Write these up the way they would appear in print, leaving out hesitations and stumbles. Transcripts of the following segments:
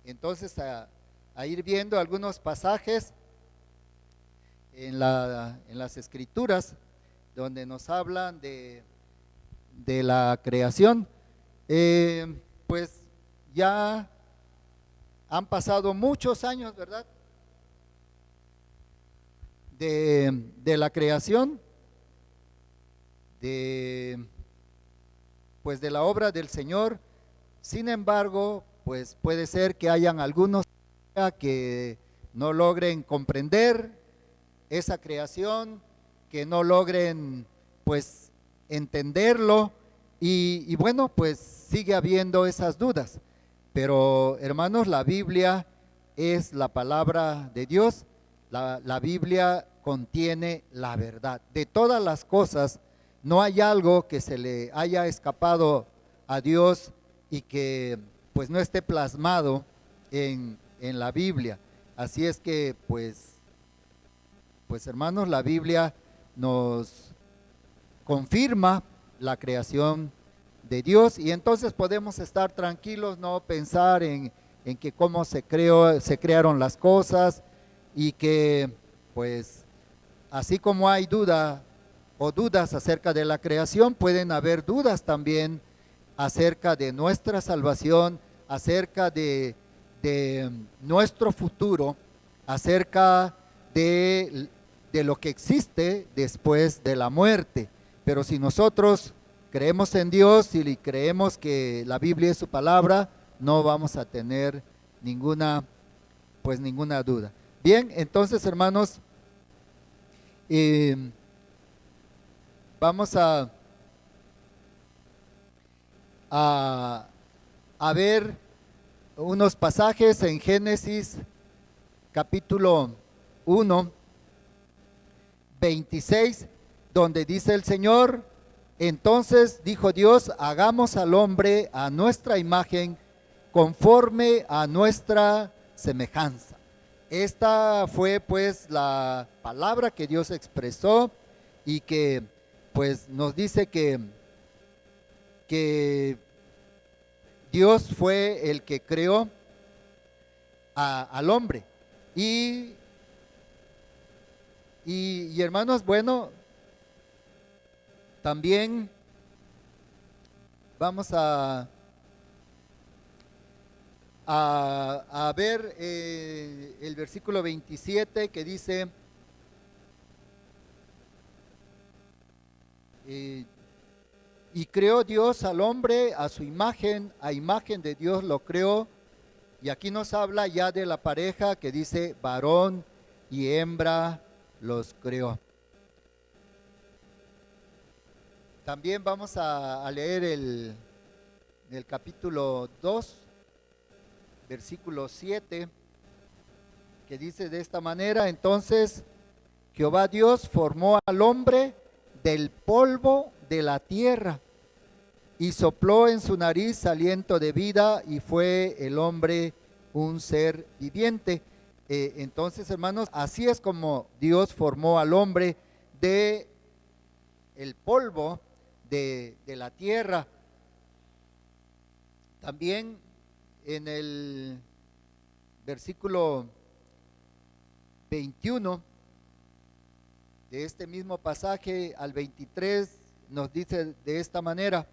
entonces a ir viendo algunos pasajes en las escrituras donde nos hablan de la creación. Pues ya han pasado muchos años, ¿verdad? De la creación, de, pues de la obra del Señor. Sin embargo, pues puede ser que hayan algunos que no logren comprender esa creación, que no logren pues entenderlo y bueno, pues sigue habiendo esas dudas. Pero hermanos, la Biblia es la palabra de Dios, la Biblia contiene la verdad. De todas las cosas, no hay algo que se le haya escapado a Dios y que pues no esté plasmado en la Biblia. Así es que pues hermanos, la Biblia nos confirma la creación de Dios y entonces podemos estar tranquilos, no pensar en que cómo se crearon las cosas y que pues así como hay duda o dudas acerca de la creación, pueden haber dudas también acerca de nuestra salvación, acerca de nuestro futuro, acerca de lo que existe después de la muerte. Pero si nosotros creemos en Dios y creemos que la Biblia es su palabra, no vamos a tener ninguna duda. Bien, entonces hermanos, eh, vamos a, a ver unos pasajes en Génesis capítulo 1, 26, donde dice el Señor: entonces dijo Dios, hagamos al hombre a nuestra imagen, conforme a nuestra semejanza. Esta fue pues la palabra que Dios expresó y que pues nos dice que Dios fue el que creó al hombre. Y, y hermanos, bueno, también vamos a ver el versículo 27 que dice, eh, y creó Dios al hombre a su imagen, a imagen de Dios lo creó. Y aquí nos habla ya de la pareja que dice varón y hembra los creó. También vamos a leer el capítulo 2, versículo 7, que dice de esta manera: entonces Jehová Dios formó al hombre del polvo de la tierra y sopló en su nariz aliento de vida y fue el hombre un ser viviente. Entonces, hermanos, así es como Dios formó al hombre de el polvo de la tierra. También en el versículo 21 de este mismo pasaje al 23 nos dice de esta manera: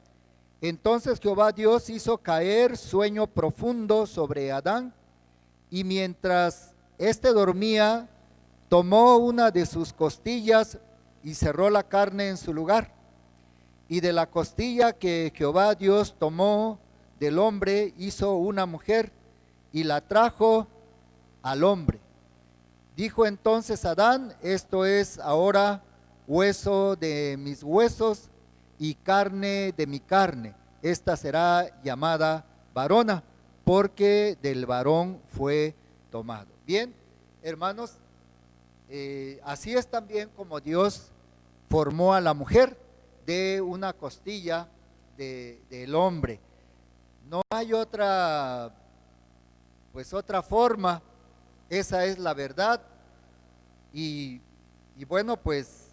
entonces Jehová Dios hizo caer sueño profundo sobre Adán, y mientras éste dormía, tomó una de sus costillas y cerró la carne en su lugar. Y de la costilla que Jehová Dios tomó del hombre, hizo una mujer y la trajo al hombre. Dijo entonces Adán: esto es ahora hueso de mis huesos y carne de mi carne. Esta será llamada varona, porque del varón fue tomado. Bien, hermanos, así es también como Dios formó a la mujer de una costilla del hombre. No hay otra forma. Esa es la verdad. Y bueno, pues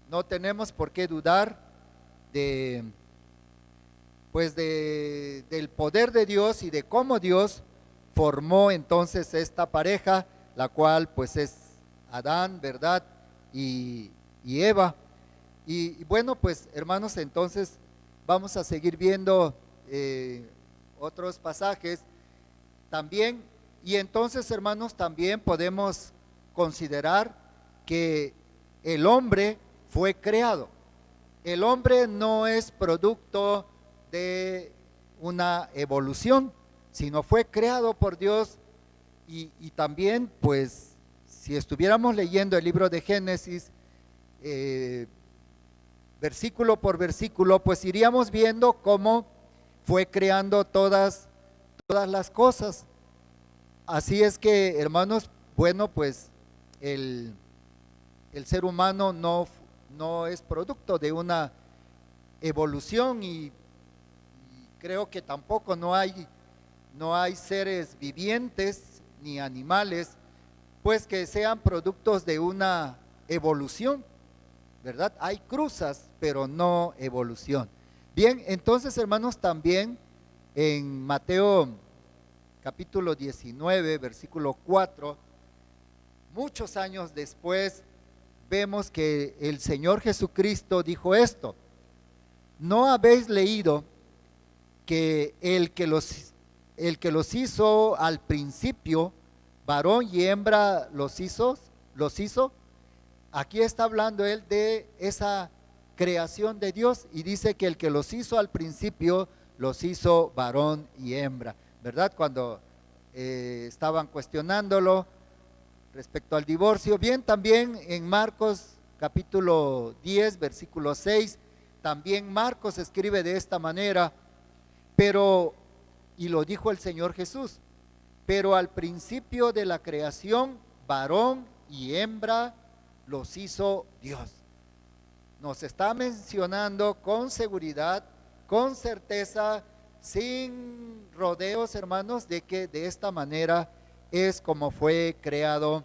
no tenemos por qué dudar de, pues del poder de Dios y de cómo Dios formó entonces esta pareja, la cual pues es Adán, ¿verdad? Y Eva. Y bueno, pues hermanos, entonces vamos a seguir viendo otros pasajes también. Y entonces, hermanos, también podemos considerar que el hombre fue creado. El hombre no es producto de una evolución, sino fue creado por Dios. Y también, pues, si estuviéramos leyendo el libro de Génesis, versículo por versículo, pues iríamos viendo cómo fue creando todas las cosas. Así es que, hermanos, bueno, pues el ser humano no es producto de una evolución y creo que tampoco no hay seres vivientes ni animales, pues que sean productos de una evolución, ¿verdad? Hay cruzas, pero no evolución. Bien, entonces, hermanos, también en Mateo capítulo 19, versículo 4, muchos años después, vemos que el Señor Jesucristo dijo esto: ¿no habéis leído que el que los hizo al principio, varón y hembra los hizo? Aquí está hablando él de esa creación de Dios y dice que el que los hizo al principio, los hizo varón y hembra, ¿verdad? Cuando estaban cuestionándolo respecto al divorcio. Bien, también en Marcos capítulo 10, versículo 6, también Marcos escribe de esta manera, pero, y lo dijo el Señor Jesús, pero al principio de la creación, varón y hembra los hizo Dios. Nos está mencionando con seguridad, con certeza, sin rodeos, hermanos, de que de esta manera es como fue creado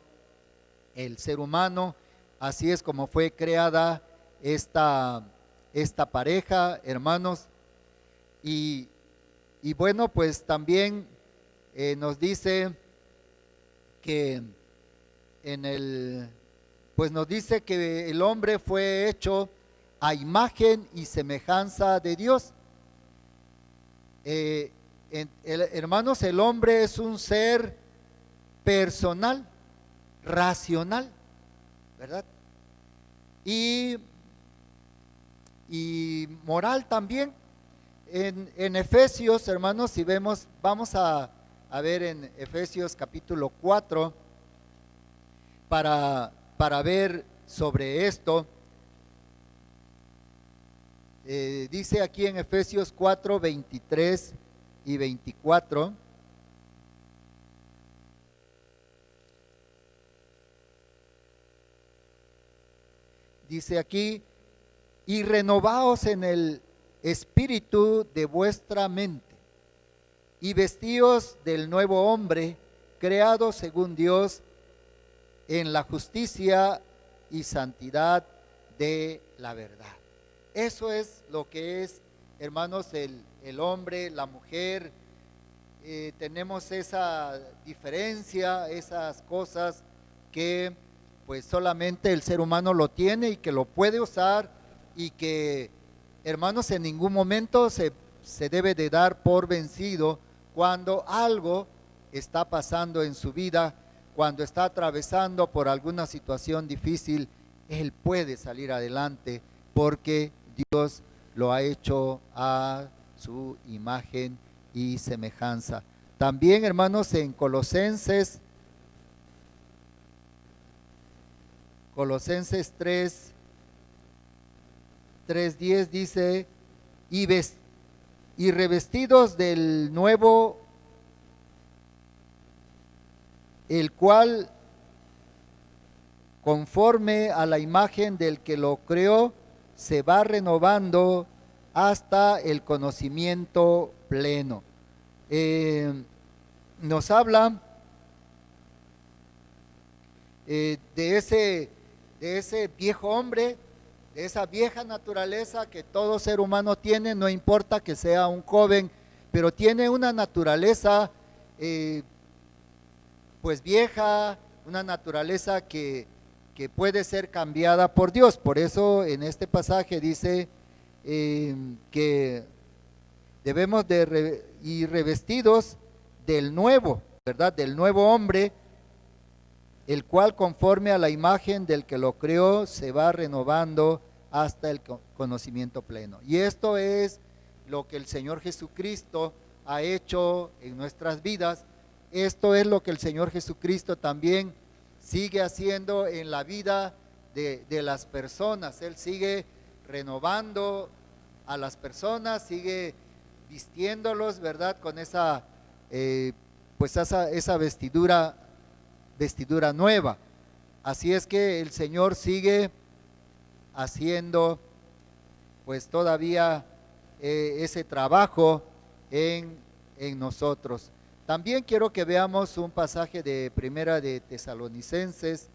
el ser humano, así es como fue creada esta pareja, hermanos. Y bueno, pues también nos dice que pues nos dice que el hombre fue hecho a imagen y semejanza de Dios. Hermanos, el hombre es un ser personal, racional, ¿verdad? Y moral también. En Efesios, hermanos, si vemos, vamos a ver en Efesios capítulo 4 para ver sobre esto. Dice aquí en Efesios 4, 23 y 24. Dice aquí: y renovaos en el espíritu de vuestra mente, y vestíos del nuevo hombre, creado según Dios, en la justicia y santidad de la verdad. Eso es lo que es, hermanos, el hombre, la mujer. Tenemos esa diferencia, esas cosas que pues solamente el ser humano lo tiene y que lo puede usar, y que, hermanos, en ningún momento se debe de dar por vencido cuando algo está pasando en su vida, cuando está atravesando por alguna situación difícil. Él puede salir adelante porque Dios lo ha hecho a su imagen y semejanza. También, hermanos, en Colosenses 3:10 dice: y revestidos del nuevo, el cual, conforme a la imagen del que lo creó, se va renovando hasta el conocimiento pleno. Nos habla de ese viejo hombre de esa vieja naturaleza que todo ser humano tiene, no importa que sea un joven, pero tiene una naturaleza pues vieja, una naturaleza que puede ser cambiada por Dios. Por eso en este pasaje dice que debemos de ir revestidos del nuevo, ¿verdad? Del nuevo hombre, el cual conforme a la imagen del que lo creó se va renovando hasta el conocimiento pleno. Y esto es lo que el Señor Jesucristo ha hecho en nuestras vidas. Esto es lo que el Señor Jesucristo también sigue haciendo en la vida de las personas. Él sigue renovando a las personas, sigue vistiéndolos, ¿verdad? Con esa, pues esa vestidura nueva. Así es que el Señor sigue haciendo pues todavía ese trabajo en nosotros. También quiero que veamos un pasaje de Primera de Tesalonicenses,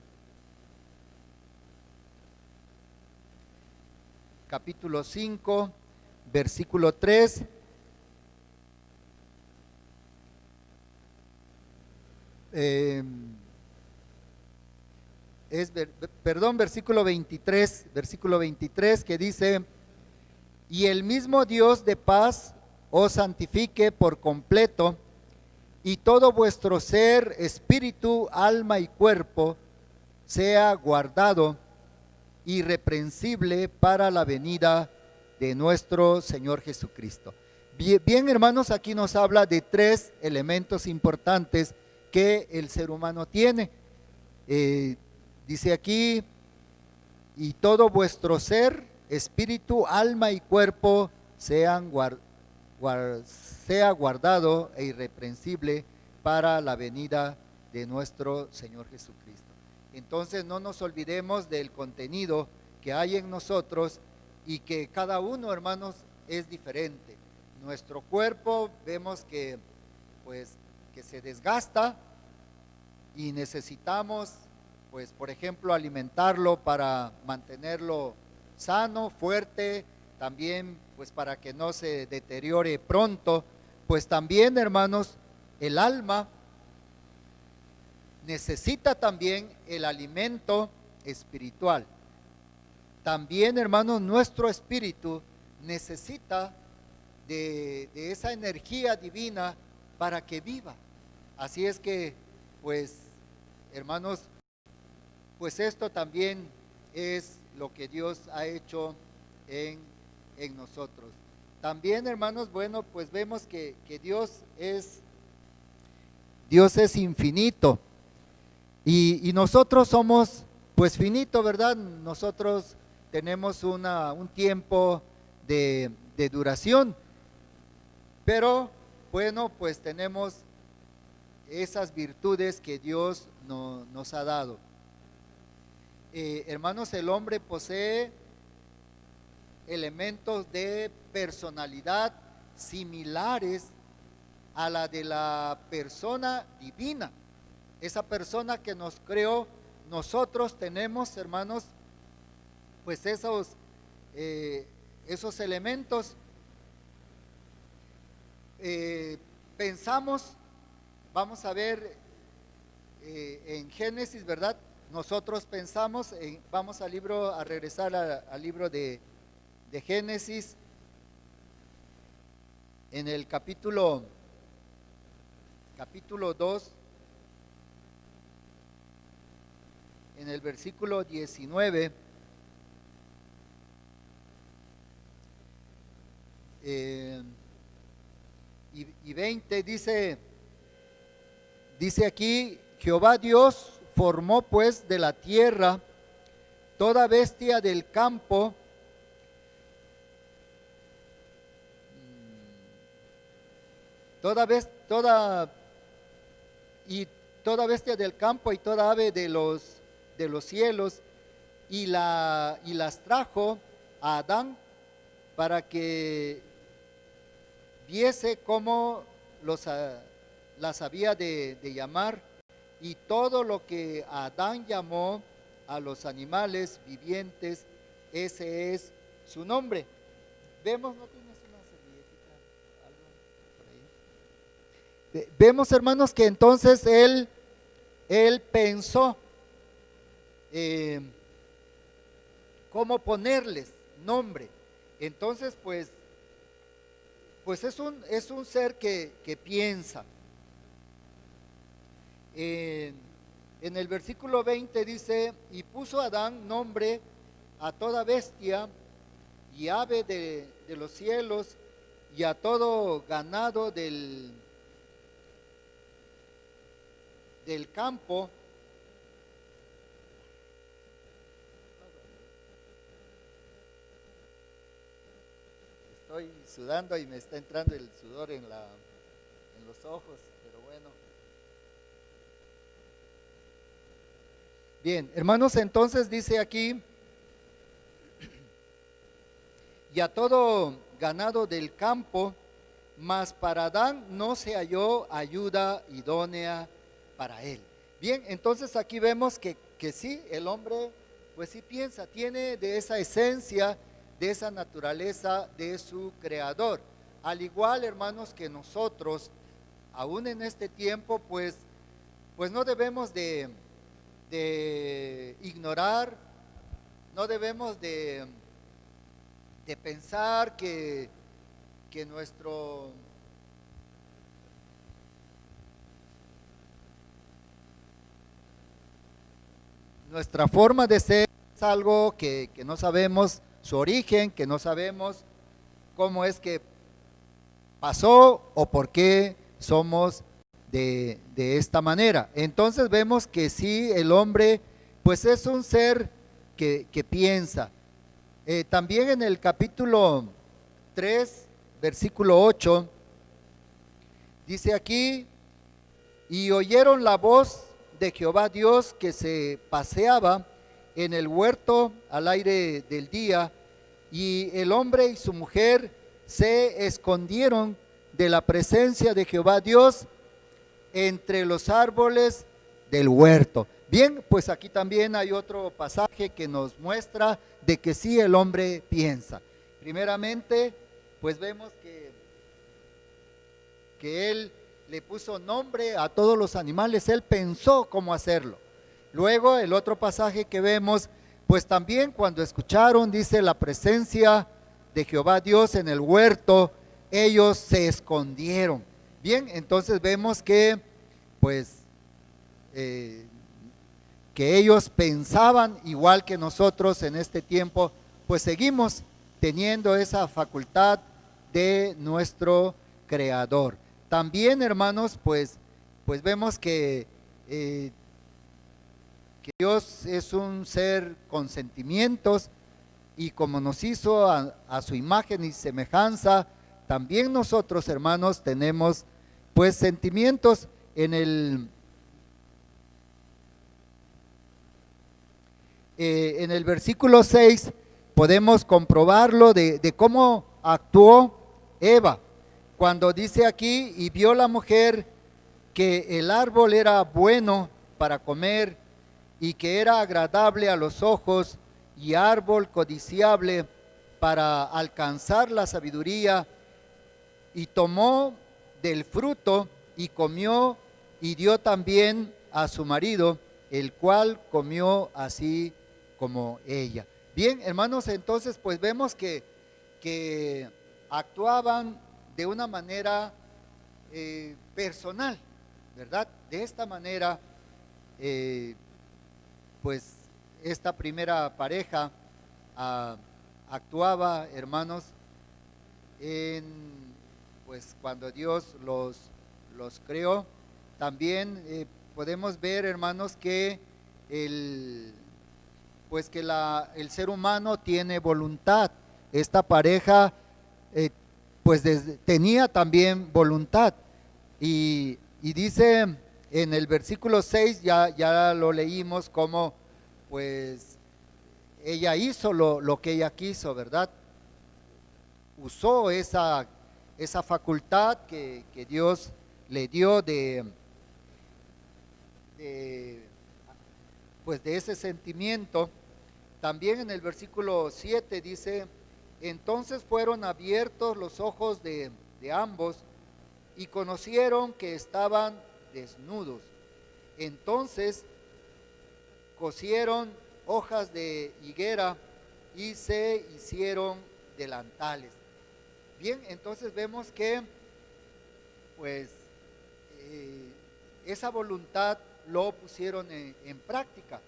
capítulo 5, versículo 3. Versículo 23, que dice: y el mismo Dios de paz os santifique por completo, y todo vuestro ser, espíritu, alma y cuerpo sea guardado irreprensible para la venida de nuestro Señor Jesucristo. Bien, hermanos, aquí nos habla de tres elementos importantes que el ser humano tiene. Dice aquí: y todo vuestro ser, espíritu, alma y cuerpo sea guardado e irreprensible para la venida de nuestro Señor Jesucristo. Entonces no nos olvidemos del contenido que hay en nosotros y que cada uno, hermanos, es diferente. Nuestro cuerpo vemos que pues que se desgasta y necesitamos, pues por ejemplo, alimentarlo para mantenerlo sano, fuerte, también pues para que no se deteriore pronto. Pues también, hermanos, el alma necesita también el alimento espiritual. También, hermanos, nuestro espíritu necesita de esa energía divina para que viva. Así es que, pues, hermanos, pues esto también es lo que Dios ha hecho en nosotros. También, hermanos, bueno, pues vemos que Dios es infinito y nosotros somos pues finito, ¿verdad? Nosotros tenemos un tiempo de duración, pero bueno, pues tenemos esas virtudes que Dios nos ha dado. Hermanos, el hombre posee elementos de personalidad similares a la de la persona divina. Esa persona que nos creó, nosotros tenemos, hermanos, pues esos elementos. Pensamos, vamos a ver en Génesis, ¿verdad? Nosotros pensamos, vamos a regresar al libro de Génesis, en el capítulo 2, en el versículo 19, y 20, dice aquí: Jehová Dios formó pues de la tierra toda bestia del campo, toda bestia del campo y toda ave de los cielos, y las trajo a Adán para que viese cómo las había de llamar. Y todo lo que Adán llamó a los animales vivientes, ese es su nombre. Vemos, ¿no tienes una servilletita? Algo por ahí. Vemos, hermanos, que entonces él pensó cómo ponerles nombre. Entonces, pues es un ser que piensa. En el versículo 20 dice, y puso Adán nombre a toda bestia y ave de los cielos y a todo ganado del campo. Estoy sudando y me está entrando el sudor en los ojos, pero bueno. Bien, hermanos, entonces dice aquí, y a todo ganado del campo, mas para Adán no se halló ayuda idónea para él. Bien, entonces aquí vemos que sí, el hombre pues sí piensa, tiene de esa esencia, de esa naturaleza de su creador. Al igual, hermanos, que nosotros, aún en este tiempo, pues no debemos de ignorar, no debemos de pensar que nuestra forma de ser es algo que no sabemos su origen, que no sabemos cómo es que pasó o por qué somos de esta manera. Entonces vemos que sí, el hombre pues es un ser que piensa. También en el capítulo 3, versículo 8, dice aquí, y oyeron la voz de Jehová Dios que se paseaba en el huerto al aire del día, y el hombre y su mujer se escondieron de la presencia de Jehová Dios entre los árboles del huerto. Bien, pues aquí también hay otro pasaje que nos muestra de que sí el hombre piensa. Primeramente, pues vemos que él le puso nombre a todos los animales, él pensó cómo hacerlo. Luego el otro pasaje que vemos, pues también cuando escucharon, dice, la presencia de Jehová Dios en el huerto, ellos se escondieron. Bien, entonces vemos que pues que ellos pensaban igual que nosotros en este tiempo, pues seguimos teniendo esa facultad de nuestro Creador. También, hermanos, pues vemos que Dios es un ser con sentimientos, y como nos hizo a su imagen y semejanza, también nosotros, hermanos, tenemos pues sentimientos. En el versículo 6 podemos comprobarlo de cómo actuó Eva, cuando dice aquí, y vio la mujer que el árbol era bueno para comer y que era agradable a los ojos y árbol codiciable para alcanzar la sabiduría, y tomó del fruto y comió y dio también a su marido, el cual comió así como ella. Bien, hermanos, entonces pues vemos que actuaban de una manera personal, ¿verdad? De esta manera, pues esta primera pareja actuaba, hermanos, pues cuando Dios los creó. También podemos ver, hermanos, que el ser humano tiene voluntad. Esta pareja pues tenía también voluntad, y dice en el versículo 6, ya lo leímos, como pues ella hizo lo que ella quiso, ¿verdad? Usó esa facultad que Dios le dio pues de ese sentimiento. También en el versículo 7 dice, entonces fueron abiertos los ojos de ambos y conocieron que estaban desnudos. Entonces cosieron hojas de higuera y se hicieron delantales. Bien, entonces vemos que pues esa voluntad lo pusieron en práctica.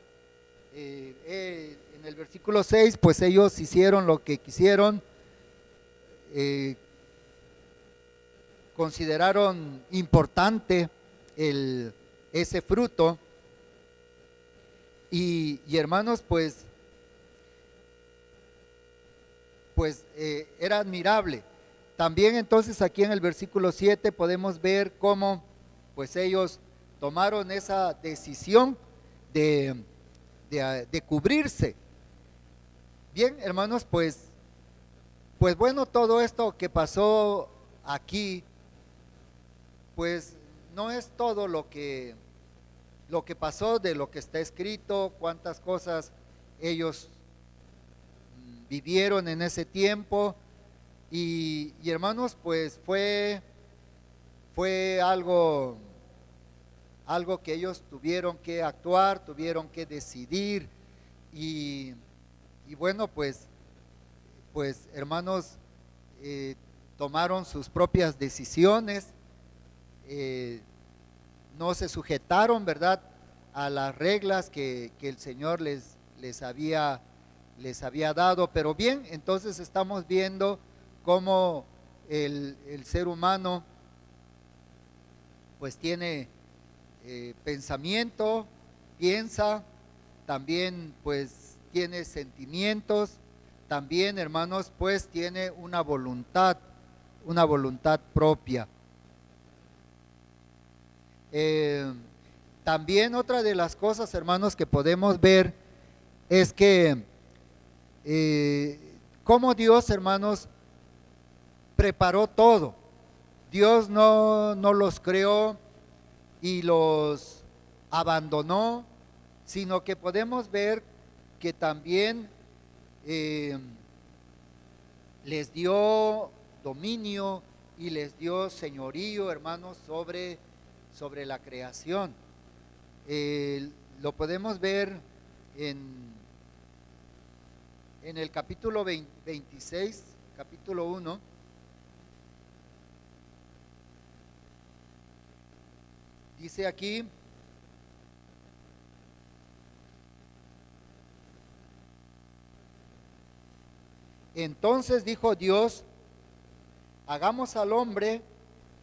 En el versículo 6, pues ellos hicieron lo que quisieron, consideraron importante ese fruto y hermanos, pues era admirable. También entonces aquí en el versículo 7 podemos ver cómo pues ellos tomaron esa decisión de cubrirse. Bien, hermanos, pues bueno, todo esto que pasó aquí, pues no es todo lo que pasó de lo que está escrito, cuántas cosas ellos vivieron en ese tiempo y hermanos, pues fue algo que ellos tuvieron que actuar, tuvieron que decidir y bueno, pues hermanos, tomaron sus propias decisiones, no se sujetaron, ¿verdad?, a las reglas que el Señor les había dado. Pero bien, entonces estamos viendo cómo el ser humano pues tiene pensamiento, piensa, también pues tiene sentimientos, también, hermanos, pues tiene una voluntad propia. También otra de las cosas, hermanos, que podemos ver es que cómo Dios, hermanos, preparó todo. Dios no los creó y los abandonó, sino que podemos ver que también les dio dominio y les dio señorío, hermanos, sobre la creación. Lo podemos ver en el capítulo 26, capítulo 1. Dice aquí: entonces dijo Dios, hagamos al hombre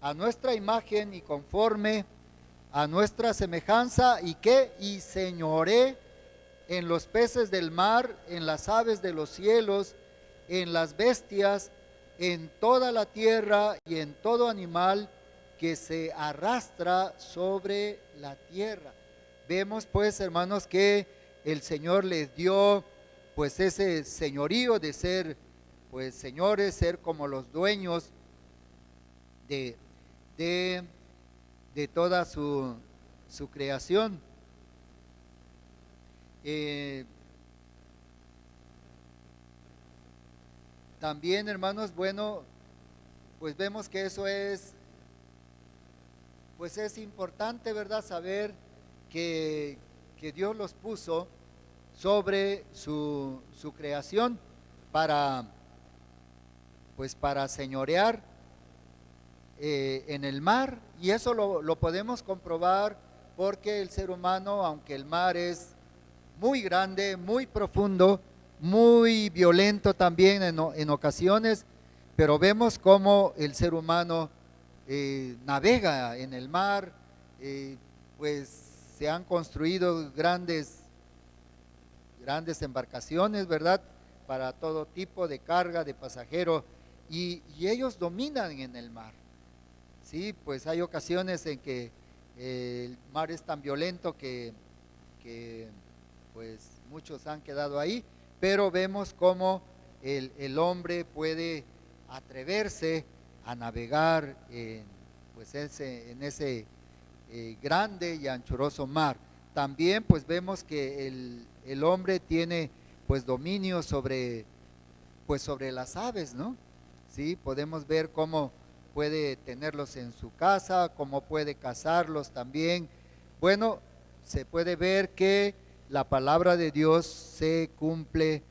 a nuestra imagen y conforme a nuestra semejanza, y señoree en los peces del mar, en las aves de los cielos, en las bestias, en toda la tierra y en todo animal que se arrastra sobre la tierra. Vemos pues, hermanos, que el Señor les dio pues ese señorío de ser pues señores, ser como los dueños de toda su creación. También, hermanos, bueno, pues vemos que eso es importante, ¿verdad? Saber que Dios los puso sobre su creación para señorear en el mar, y eso lo podemos comprobar porque el ser humano, aunque el mar es muy grande, muy profundo, muy violento también en ocasiones, pero vemos cómo el ser humano navega en el mar, pues se han construido grandes embarcaciones, ¿verdad?, para todo tipo de carga, de pasajero, y ellos dominan en el mar. Sí, pues hay ocasiones en que el mar es tan violento que pues muchos han quedado ahí, pero vemos cómo el hombre puede atreverse a navegar en ese grande y anchuroso mar. También pues vemos que el hombre tiene pues dominio sobre, pues sobre las aves, ¿no? Sí, podemos ver cómo puede tenerlos en su casa, cómo puede cazarlos también. Bueno, se puede ver que la palabra de Dios se cumplió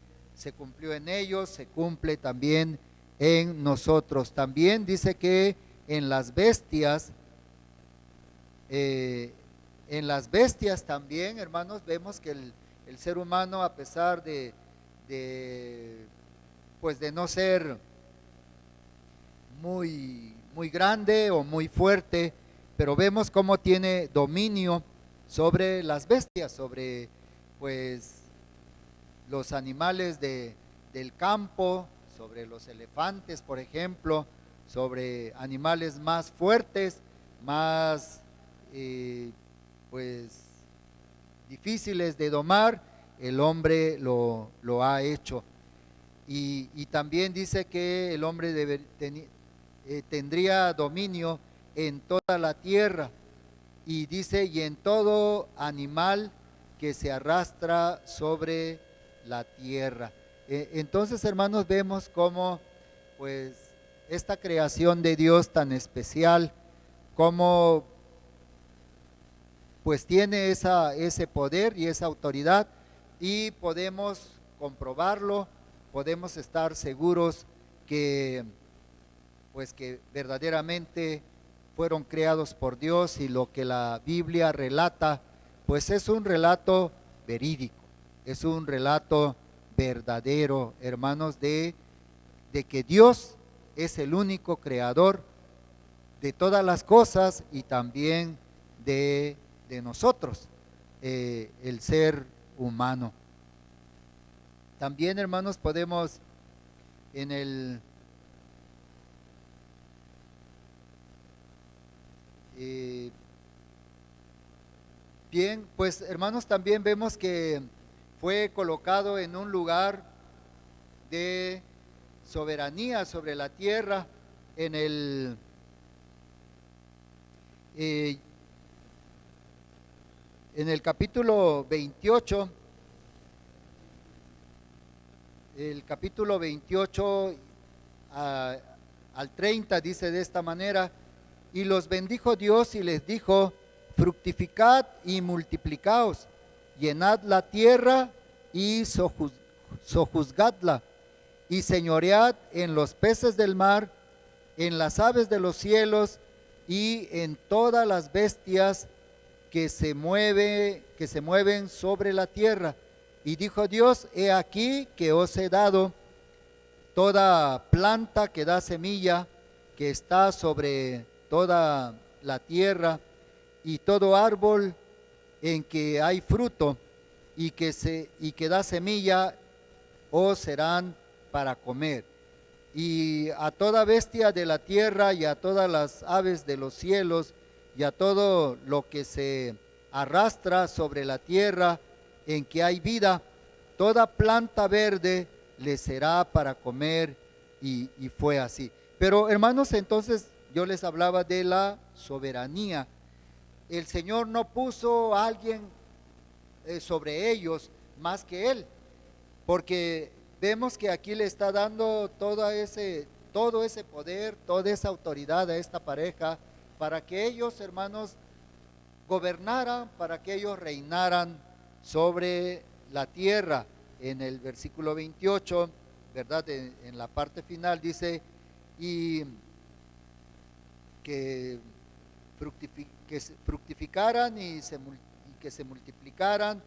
en ellos, se cumple también en nosotros. También dice que en las bestias, también, hermanos, vemos que el ser humano, a pesar pues de no ser muy grande o muy fuerte, pero vemos cómo tiene dominio sobre las bestias, sobre pues los animales del campo, sobre los elefantes, por ejemplo, sobre animales más fuertes, más pues difíciles de domar. El hombre lo ha hecho. Y también dice que el hombre tendría dominio en toda la tierra, y dice, y en todo animal que se arrastra sobre la tierra. Entonces, hermanos, vemos cómo pues esta creación de Dios tan especial, cómo pues tiene ese poder y esa autoridad, y podemos comprobarlo, podemos estar seguros que pues que verdaderamente fueron creados por Dios, y lo que la Biblia relata pues es un relato verídico, es un relato verdadero, hermanos, de que Dios es el único creador de todas las cosas, y también de nosotros, el ser humano. También, hermanos, podemos en el bien, pues hermanos, también vemos que fue colocado en un lugar de soberanía sobre la tierra en el capítulo 28. El capítulo 28 al 30 dice de esta manera: y los bendijo Dios y les dijo: fructificad y multiplicaos, llenad la tierra y sojuzgadla, y señoread en los peces del mar, en las aves de los cielos, y en todas las bestias que se mueven sobre la tierra. Y dijo Dios: he aquí que os he dado toda planta que da semilla, que está sobre toda la tierra, y todo árbol en que hay fruto y que da semilla, os serán para comer. Y a toda bestia de la tierra, y a todas las aves de los cielos, y a todo lo que se arrastra sobre la tierra en que hay vida, toda planta verde les será para comer. Y fue así. Pero, hermanos, entonces yo les hablaba de la soberanía. El Señor no puso a alguien sobre ellos más que Él, porque vemos que aquí le está dando todo ese poder, toda esa autoridad a esta pareja, para que ellos, hermanos, gobernaran, para que ellos reinaran sobre la tierra. En el versículo 28, ¿verdad? En la parte final dice: y que fructificaran y que se multiplicaran,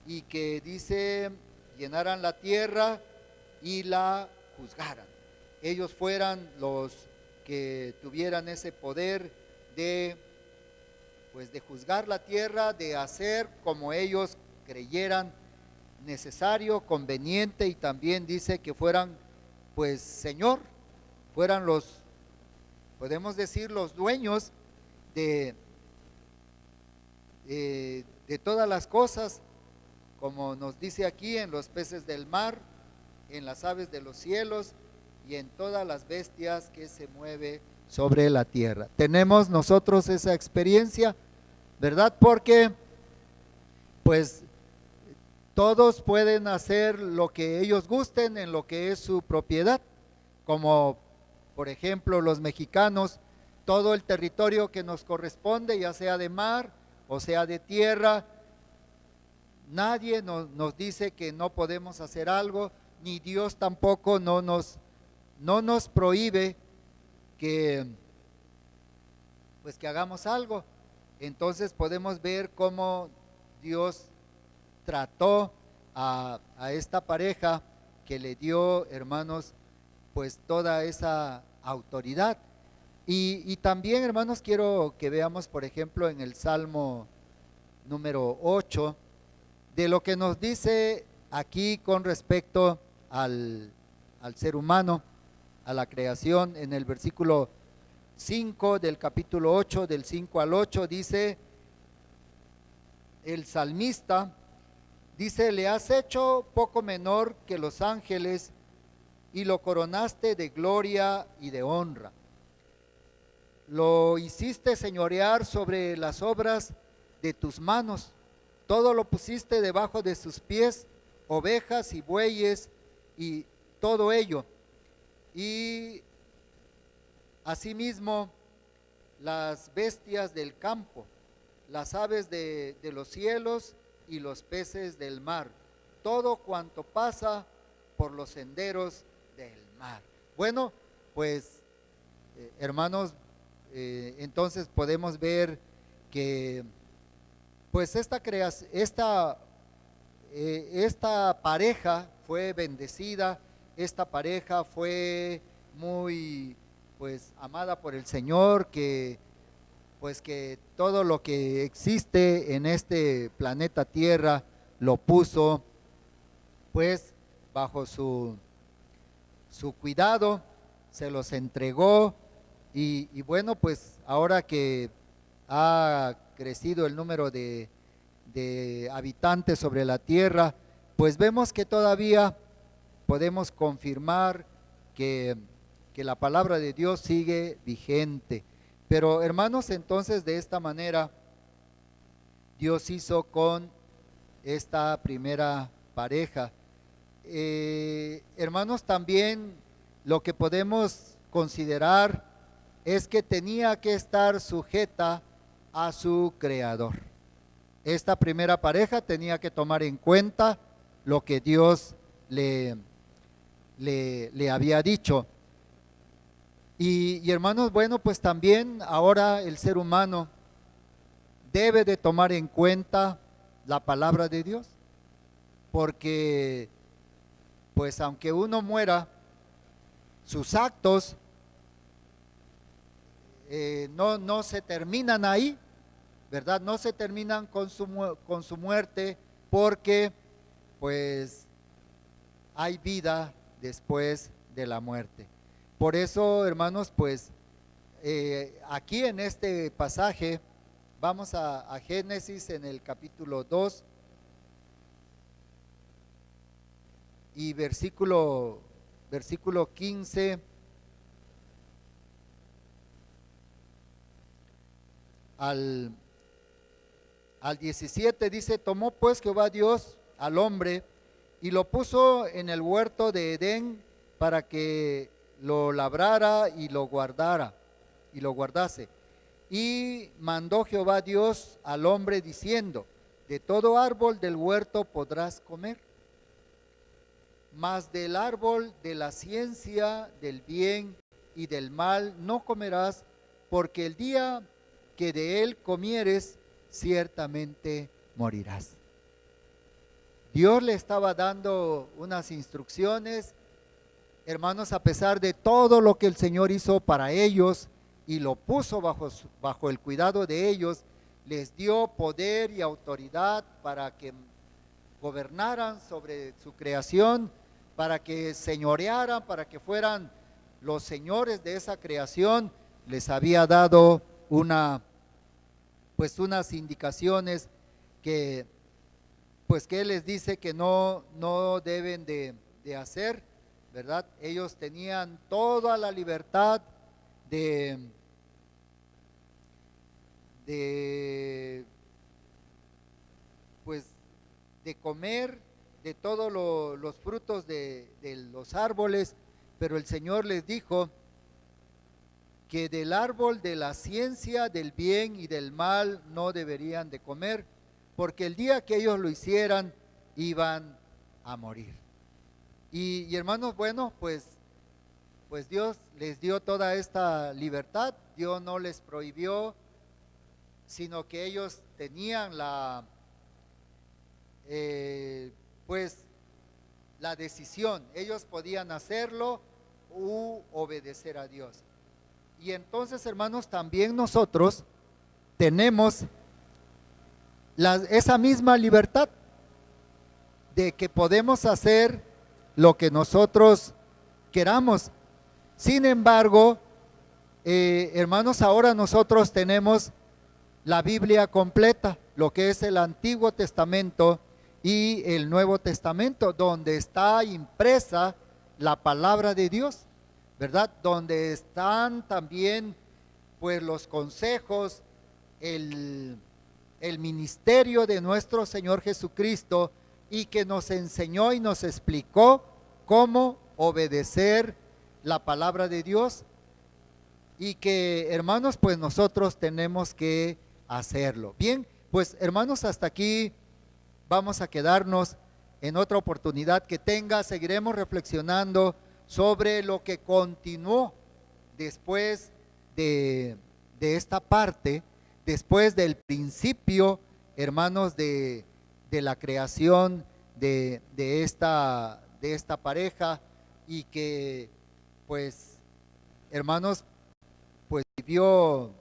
y que dice llenaran la tierra y la juzgaran. Ellos fueran los que tuvieran ese poder de juzgar la tierra, de hacer como ellos creyeran necesario, conveniente, y también dice que fueran Señor, fueran podemos decir, los dueños de todas las cosas, como nos dice aquí, en los peces del mar, en las aves de los cielos, y en todas las bestias que se mueven sobre la tierra. Tenemos nosotros esa experiencia, ¿verdad? Porque todos pueden hacer lo que ellos gusten en lo que es su propiedad, como por ejemplo los mexicanos, todo el territorio que nos corresponde, ya sea de mar o sea de tierra, nadie nos dice que no podemos hacer algo, ni Dios tampoco no nos prohíbe que, pues, que hagamos algo. Entonces podemos ver cómo Dios trató a esta pareja que le dio, hermanos, pues toda esa autoridad. Y también, hermanos, quiero que veamos, por ejemplo, en el Salmo número 8, de lo que nos dice aquí con respecto al ser humano, a la creación. En el versículo 5 del capítulo 8, del 5 al 8, dice el salmista, dice: le has hecho poco menor que los ángeles y lo coronaste de gloria y de honra. Lo hiciste señorear sobre las obras de tus manos, todo lo pusiste debajo de sus pies, ovejas y bueyes y todo ello. Y asimismo las bestias del campo, las aves de los cielos y los peces del mar, todo cuanto pasa por los senderos del mar. Bueno, pues hermanos, entonces podemos ver que pues esta pareja fue bendecida, esta pareja fue muy pues amada por el Señor, que pues que todo lo que existe en este planeta Tierra lo puso pues bajo su cuidado, se los entregó. Y bueno, pues ahora que ha crecido el número de habitantes sobre la tierra, pues vemos que todavía podemos confirmar que la palabra de Dios sigue vigente. Pero hermanos, entonces de esta manera Dios hizo con esta primera pareja. Hermanos, también lo que podemos considerar es que tenía que estar sujeta a su creador. Esta primera pareja tenía que tomar en cuenta lo que Dios le había dicho. Y hermanos, bueno, pues también ahora el ser humano debe de tomar en cuenta la palabra de Dios, porque pues aunque uno muera, sus actos no se terminan ahí, ¿verdad? No se terminan con su muerte, porque pues hay vida después de la muerte. Por eso, hermanos, pues aquí en este pasaje, vamos a Génesis en el capítulo 2 y versículo 15 al 17, dice: tomó pues Jehová Dios al hombre y lo puso en el huerto de Edén para que lo labrara y lo guardase. Y mandó Jehová Dios al hombre diciendo: de todo árbol del huerto podrás comer, mas del árbol de la ciencia del bien y del mal no comerás, porque el día que de él comieres, ciertamente morirás. Dios le estaba dando unas instrucciones, hermanos, a pesar de todo lo que el Señor hizo para ellos y lo puso bajo el cuidado de ellos, les dio poder y autoridad para que gobernaran sobre su creación, para que señorearan, para que fueran los señores de esa creación. Les había dado unas indicaciones que Él les dice que no deben de hacer, ¿verdad? Ellos tenían toda la libertad de pues de comer de todos los frutos de los árboles, pero el Señor les dijo que del árbol de la ciencia del bien y del mal no deberían de comer, porque el día que ellos lo hicieran iban a morir. Y hermanos, bueno, pues Dios les dio toda esta libertad. Dios no les prohibió, sino que ellos tenían pues la decisión. Ellos podían hacerlo u obedecer a Dios. Y entonces, hermanos, también nosotros tenemos esa misma libertad de que podemos hacer lo que nosotros queramos. Sin embargo, hermanos, ahora nosotros tenemos la Biblia completa, lo que es el Antiguo Testamento y el Nuevo Testamento, donde está impresa la palabra de Dios, ¿verdad? Donde están también pues los consejos, el ministerio de nuestro Señor Jesucristo, y que nos enseñó y nos explicó cómo obedecer la palabra de Dios, y que, hermanos, pues nosotros tenemos que hacerlo. Bien, pues hermanos, hasta aquí vamos a quedarnos. En otra oportunidad que tenga, seguiremos reflexionando sobre lo que continuó después de esta parte, después del principio, hermanos, de la creación de esta pareja, y que pues, hermanos, pues vivió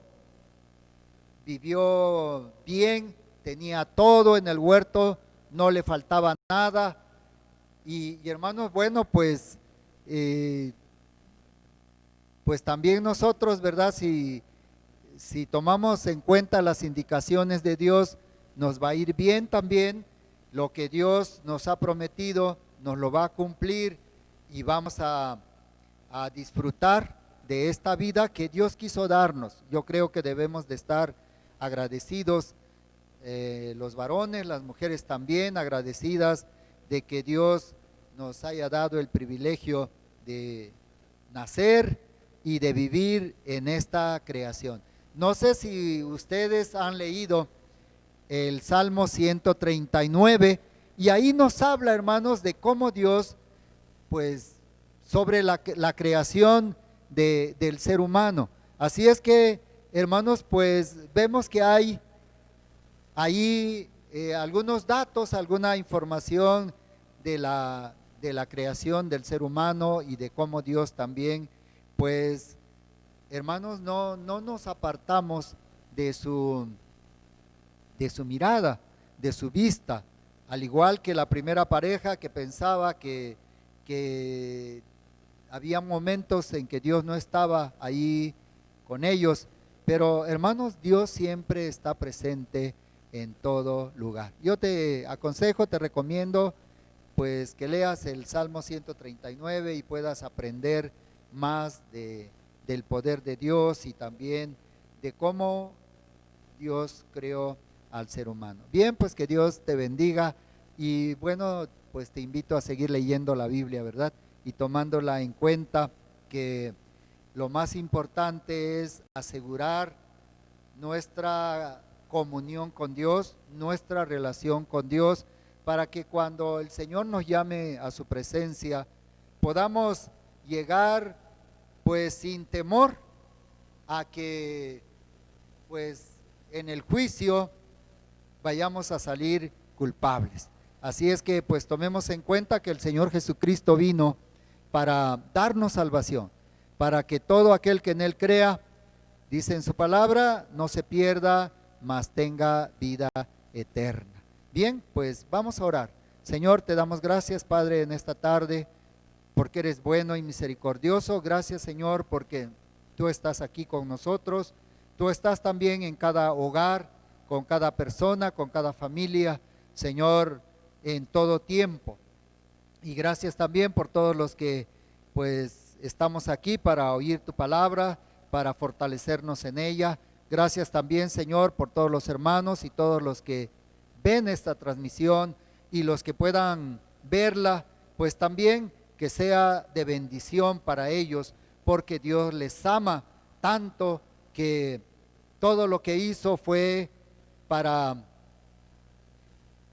bien, tenía todo en el huerto, no le faltaba nada. Y hermanos, bueno, pues también nosotros, ¿verdad? Si tomamos en cuenta las indicaciones de Dios, nos va a ir bien también. Lo que Dios nos ha prometido, nos lo va a cumplir, y vamos a disfrutar de esta vida que Dios quiso darnos. Yo creo que debemos de estar agradecidos, los varones, las mujeres también, agradecidas de que Dios nos haya dado el privilegio de nacer y de vivir en esta creación. No sé si ustedes han leído el Salmo 139, y ahí nos habla, hermanos, de cómo Dios, pues, sobre la creación del ser humano. Así es que, hermanos, pues vemos que hay ahí algunos datos, alguna información de la creación del ser humano, y de cómo Dios también, pues, hermanos, no nos apartamos de su mirada, de su vista, al igual que la primera pareja que pensaba que había momentos en que Dios no estaba ahí con ellos, pero hermanos, Dios siempre está presente en todo lugar. Yo te aconsejo, te recomiendo, pues, que leas el Salmo 139 y puedas aprender más del poder de Dios, y también de cómo Dios creó al ser humano. Bien, pues que Dios te bendiga, y bueno, pues te invito a seguir leyendo la Biblia, ¿verdad? Y tomándola en cuenta, que lo más importante es asegurar nuestra comunión con Dios, nuestra relación con Dios, para que cuando el Señor nos llame a su presencia, podamos llegar pues sin temor a que pues en el juicio vayamos a salir culpables. Así es que pues tomemos en cuenta que el Señor Jesucristo vino para darnos salvación, para que todo aquel que en Él crea, dice en su palabra, no se pierda, mas tenga vida eterna. Bien, pues vamos a orar. Señor, te damos gracias, Padre, en esta tarde, porque eres bueno y misericordioso. Gracias, Señor, porque tú estás aquí con nosotros. Tú estás también en cada hogar, con cada persona, con cada familia, Señor, en todo tiempo. Y gracias también por todos los que pues estamos aquí para oír tu palabra, para fortalecernos en ella. Gracias también, Señor, por todos los hermanos y todos los que ven esta transmisión, y los que puedan verla, pues también que sea de bendición para ellos, porque Dios les ama tanto que todo lo que hizo fue para,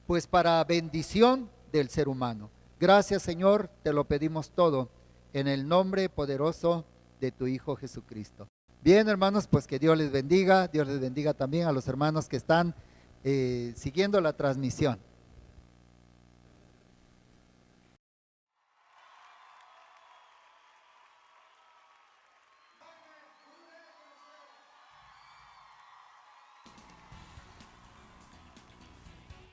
pues para bendición del ser humano. Gracias, Señor, te lo pedimos todo en el nombre poderoso de tu Hijo Jesucristo. Bien, hermanos, pues que Dios les bendiga también a los hermanos que están siguiendo la transmisión.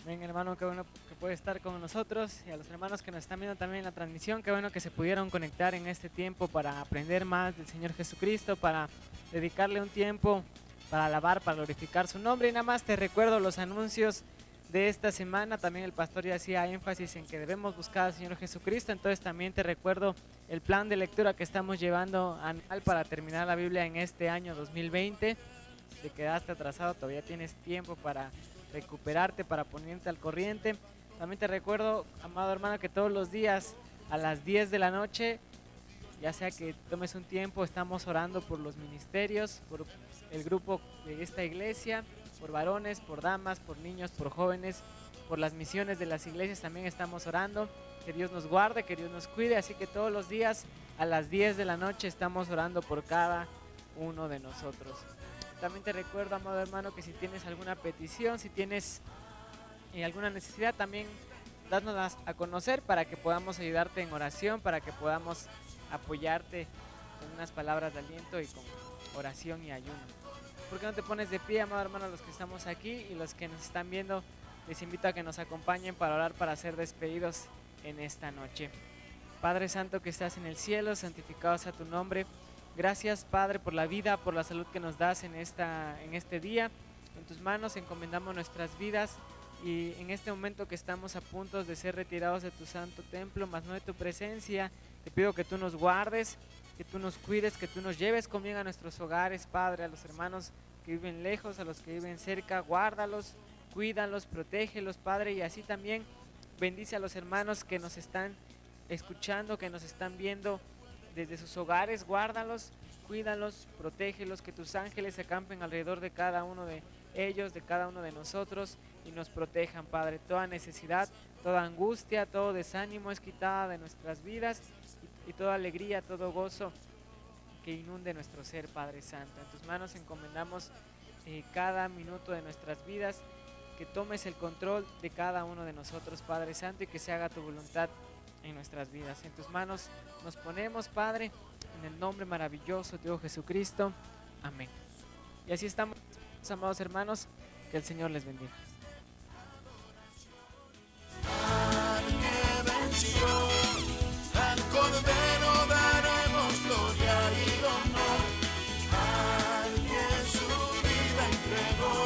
Ven, hermano, qué bueno que puede estar con nosotros, y a los hermanos que nos están viendo también en la transmisión, qué bueno que se pudieron conectar en este tiempo para aprender más del Señor Jesucristo, para dedicarle un tiempo para alabar, para glorificar su nombre. Y nada más te recuerdo los anuncios de esta semana. También el pastor ya hacía énfasis en que debemos buscar al Señor Jesucristo, entonces también te recuerdo el plan de lectura que estamos llevando anual para terminar la Biblia en este año 2020. Si te quedaste atrasado, todavía tienes tiempo para recuperarte, para ponerte al corriente. También te recuerdo, amado hermano, que todos los días a las 10 de la noche, ya sea que tomes un tiempo, estamos orando por los ministerios, por el grupo de esta iglesia, por varones, por damas, por niños, por jóvenes, por las misiones de las iglesias. También estamos orando, que Dios nos guarde, que Dios nos cuide, así que todos los días a las 10 de la noche estamos orando por cada uno de nosotros. También te recuerdo, amado hermano, que si tienes alguna petición, si tienes alguna necesidad, también dásnoslas a conocer para que podamos ayudarte en oración, para que podamos apoyarte con unas palabras de aliento y con oración y ayuno. ¿Por qué no te pones de pie, amado hermano, los que estamos aquí, y los que nos están viendo, les invito a que nos acompañen para orar, para ser despedidos en esta noche? Padre Santo que estás en el cielo, santificado sea tu nombre. Gracias, Padre, por la vida, por la salud que nos das en este día. En tus manos encomendamos nuestras vidas, y en este momento que estamos a punto de ser retirados de tu santo templo, mas no de tu presencia, te pido que tú nos guardes, que tú nos cuides, que tú nos lleves con bien a nuestros hogares, Padre, a los hermanos que viven lejos, a los que viven cerca, guárdalos, cuídalos, protégelos, Padre, y así también bendice a los hermanos que nos están escuchando, que nos están viendo desde sus hogares. Guárdalos, cuídalos, protégelos, que tus ángeles se acampen alrededor de cada uno de ellos, de cada uno de nosotros, y nos protejan, Padre. Toda necesidad, toda angustia, todo desánimo es quitada de nuestras vidas, y toda alegría, todo gozo que inunde nuestro ser, Padre Santo. En tus manos encomendamos cada minuto de nuestras vidas, que tomes el control de cada uno de nosotros, Padre Santo, y que se haga tu voluntad en nuestras vidas. En tus manos nos ponemos, Padre, en el nombre maravilloso de Dios Jesucristo. Amén. Y así estamos, amados hermanos, que el Señor les bendiga. Al que venció, al Cordero daremos gloria y honor, al que su vida entregó,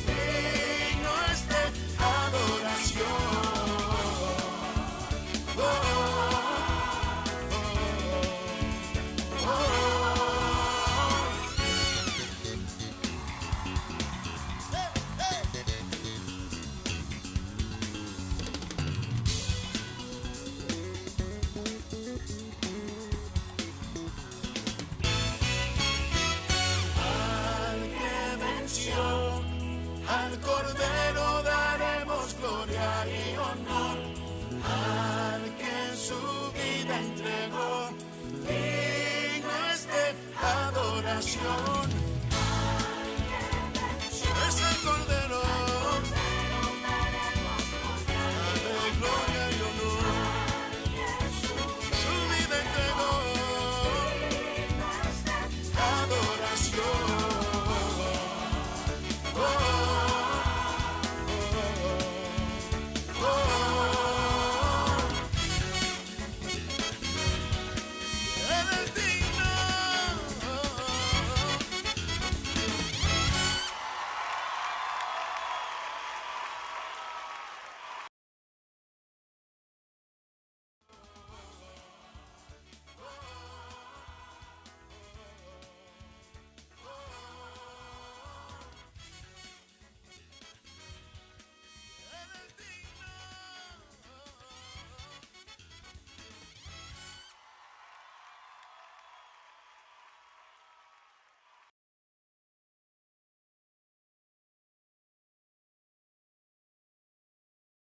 digno es de adoración. Al Cordero daremos gloria y honor, al que su vida entregó, digno es de adoración.